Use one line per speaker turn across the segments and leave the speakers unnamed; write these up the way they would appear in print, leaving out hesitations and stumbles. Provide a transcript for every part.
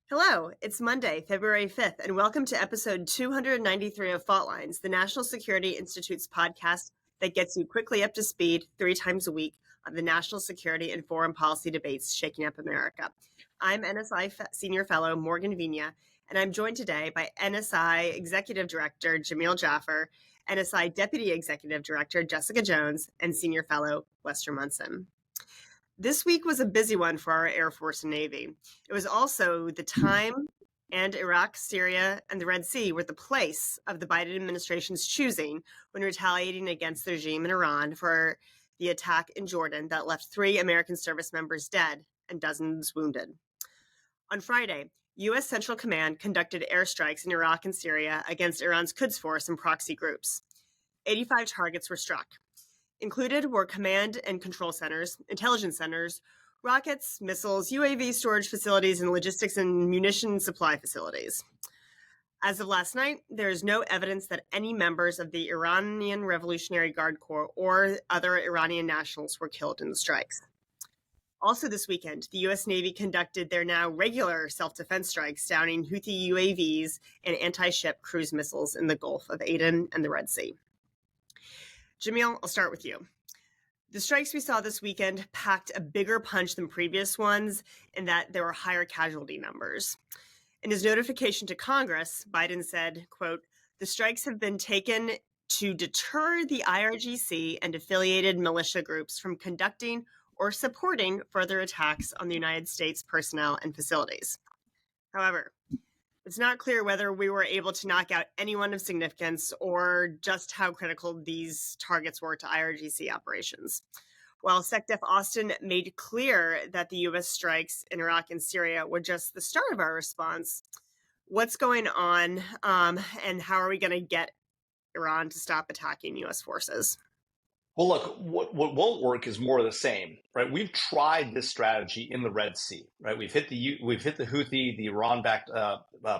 Hello, it's Monday, February 5th, and welcome to episode 293 of Fault Lines, the National Security Institute's podcast that gets you quickly up to speed 3 times a week on the national security and foreign policy debates shaking up America. I'm NSI Senior Fellow Morgan Vigna, and I'm joined today by NSI Executive Director Jamil Jaffer, NSI Deputy Executive Director Jessica Jones, and Senior Fellow Lester Munson. This week was a busy one for our Air Force and Navy. It was also the time and Iraq, Syria, and the Red Sea were the place of the Biden administration's choosing when retaliating against the regime in Iran for the attack in Jordan that left 3 American service members dead and dozens wounded. On Friday, U.S. Central Command conducted airstrikes in Iraq and Syria against Iran's Quds Force and proxy groups. 85 targets were struck. Included were command and control centers, intelligence centers, rockets, missiles, UAV storage facilities, and logistics and munition supply facilities. As of last night, there is no evidence that any members of the Iranian Revolutionary Guard Corps or other Iranian nationals were killed in the strikes. Also this weekend, the U.S. Navy conducted their now regular self-defense strikes, downing Houthi UAVs and anti-ship cruise missiles in the Gulf of Aden and the Red Sea. Jamil, I'll start with you. The strikes we saw this weekend packed a bigger punch than previous ones in that there were higher casualty numbers. In his notification to Congress, Biden said, quote, "The strikes have been taken to deter the IRGC and affiliated militia groups from conducting or supporting further attacks on the United States personnel and facilities." However, it's not clear whether we were able to knock out anyone of significance or just how critical these targets were to IRGC operations. While SecDef Austin made clear that the U.S. strikes in Iraq and Syria were just the start of our response, what's going on and how are we going to get Iran to stop attacking U.S. forces?
Well, look, what won't work is more of the same, right? We've tried this strategy in the Red Sea, right? We've hit the Houthi, the Iran-backed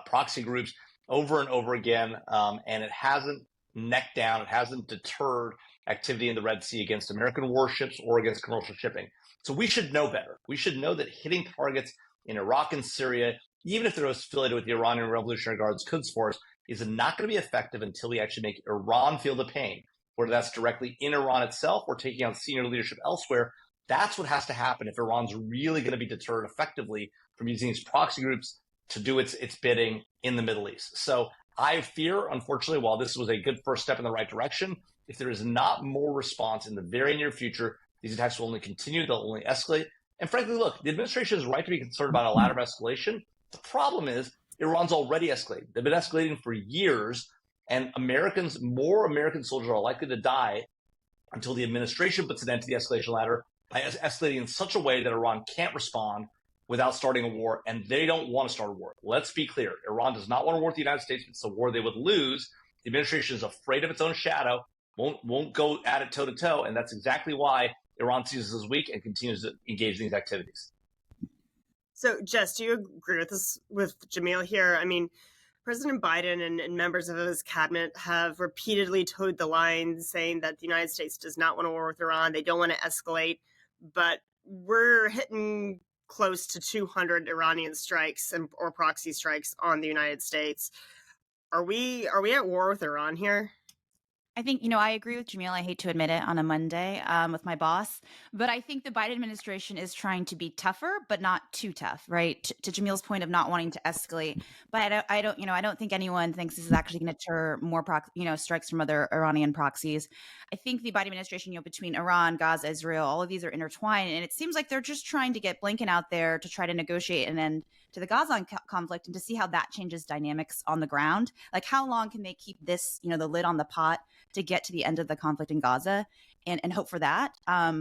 proxy groups over and over again, and it hasn't necked down, it hasn't deterred activity in the Red Sea against American warships or against commercial shipping. So we should know better. We should know that hitting targets in Iraq and Syria, even if they're affiliated with the Iranian Revolutionary Guard's Quds Force, is not going to be effective until we actually make Iran feel the pain. Whether that's directly in Iran itself or taking out senior leadership elsewhere, that's what has to happen if Iran's really going to be deterred effectively from using these proxy groups to do its bidding in the Middle East. So I fear, unfortunately, while this was a good first step in the right direction, if there is not more response in the very near future, these attacks will only continue, they'll only escalate. And frankly, look, the administration is right to be concerned about a ladder of escalation. The problem is Iran's already escalated. They've been escalating for years. And more American soldiers are likely to die until the administration puts an end to the escalation ladder by escalating in such a way that Iran can't respond without starting a war, and they don't want to start a war. Let's be clear. Iran does not want a war with the United States. It's a war they would lose. The administration is afraid of its own shadow, won't go at it toe-to-toe, and that's exactly why Iran sees this as weak and continues to engage in these activities.
So, Jess, do you agree with Jamil here? I mean, President Biden and members of his cabinet have repeatedly towed the line saying that the United States does not want a war with Iran. They don't want to escalate, but we're hitting close to 200 Iranian strikes or proxy strikes on the United States. Are we at war with Iran here?
I think, I agree with Jamil. I hate to admit it on a Monday with my boss, but I think the Biden administration is trying to be tougher, but not too tough, right? To Jamil's point of not wanting to escalate. But I don't think anyone thinks this is actually going to deter more, strikes from other Iranian proxies. I think the Biden administration, between Iran, Gaza, Israel, all of these are intertwined, and it seems like they're just trying to get Blinken out there to try to negotiate an end to the Gaza conflict and to see how that changes dynamics on the ground. Like, how long can they keep this, the lid on the pot to get to the end of the conflict in Gaza and hope for that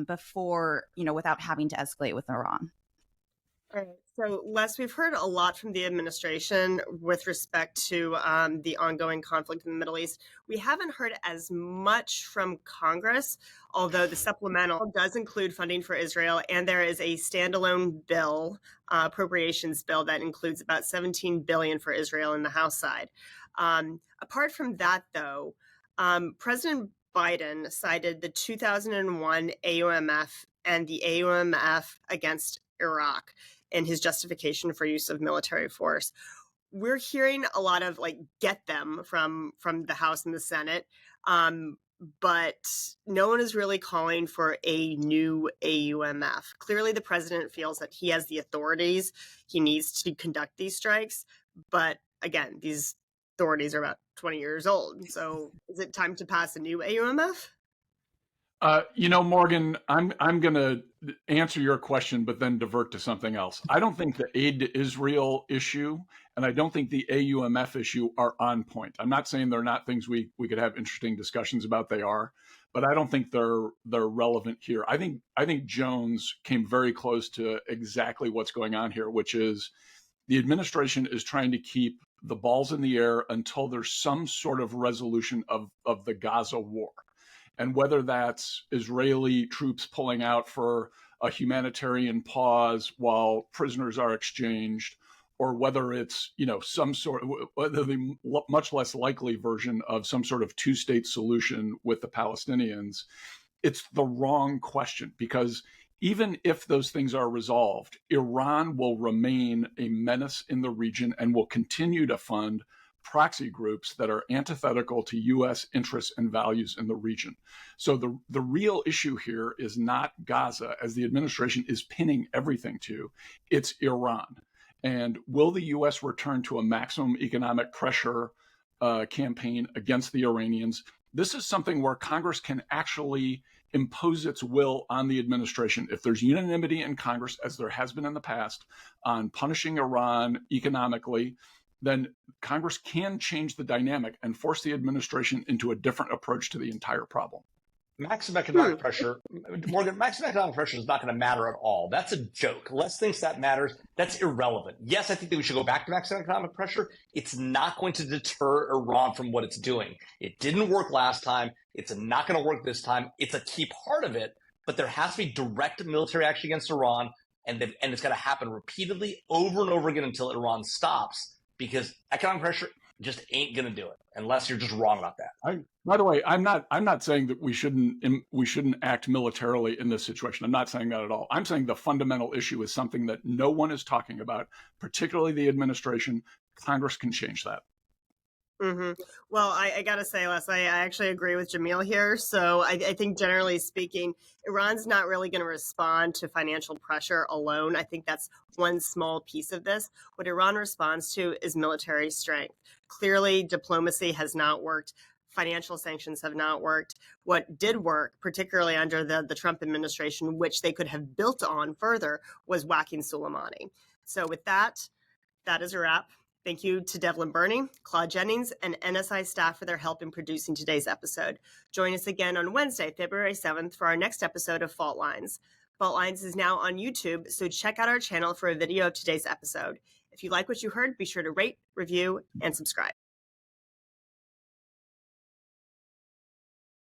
before, without having to escalate with Iran.
All right. So, Les, we've heard a lot from the administration with respect to the ongoing conflict in the Middle East. We haven't heard as much from Congress, although the supplemental does include funding for Israel, and there is a standalone bill, appropriations bill, that includes about $17 billion for Israel in the House side. Apart from that, though, President Biden cited the 2001 AUMF and the AUMF against Iraq in his justification for use of military force. We're hearing a lot of get them from the House and the Senate, but no one is really calling for a new AUMF. Clearly, the president feels that he has the authorities he needs to conduct these strikes, but again, these authorities are about 20 years old. So is it time to pass a new AUMF?
Morgan, I'm going to answer your question, but then divert to something else. I don't think the aid to Israel issue and I don't think the AUMF issue are on point. I'm not saying they're not things we could have interesting discussions about. They are, but I don't think they're relevant here. I think Jones came very close to exactly what's going on here, which is the administration is trying to keep the balls in the air until there's some sort of resolution of the Gaza war. And whether that's Israeli troops pulling out for a humanitarian pause while prisoners are exchanged, or whether it's, whether the much less likely version of some sort of two-state solution with the Palestinians, it's the wrong question, because even if those things are resolved, Iran will remain a menace in the region and will continue to fund proxy groups that are antithetical to U.S. interests and values in the region. So the real issue here is not Gaza, as the administration is pinning everything to, it's Iran. And will the U.S. return to a maximum economic pressure campaign against the Iranians? This is something where Congress can actually impose its will on the administration. If there's unanimity in Congress, as there has been in the past, on punishing Iran economically, then Congress can change the dynamic and force the administration into a different approach to the entire problem.
Maximum economic pressure, Morgan, maximum economic pressure is not going to matter at all. That's a joke. Les thinks that matters. That's irrelevant. Yes, I think that we should go back to maximum economic pressure. It's not going to deter Iran from what it's doing. It didn't work last time. It's not going to work this time. It's a key part of it, but there has to be direct military action against Iran, and it's got to happen repeatedly over and over again until Iran stops, because economic pressure just ain't going to do it unless you're just wrong about that.
By the way, I'm not saying that we shouldn't act militarily in this situation. I'm not saying that at all. I'm saying the fundamental issue is something that no one is talking about, particularly the administration. Congress can change that.
Mm-hmm. Well, I got to say, Les, I actually agree with Jamil here. So I think generally speaking, Iran's not really going to respond to financial pressure alone. I think that's one small piece of this. What Iran responds to is military strength. Clearly, diplomacy has not worked. Financial sanctions have not worked. What did work, particularly under the Trump administration, which they could have built on further, was whacking Soleimani. So with that is a wrap. Thank you to Devlin Burney, Claude Jennings, and NSI staff for their help in producing today's episode. Join us again on Wednesday, February 7th, for our next episode of Fault Lines. Fault Lines is now on YouTube, so check out our channel for a video of today's episode. If you like what you heard, be sure to rate, review, and subscribe.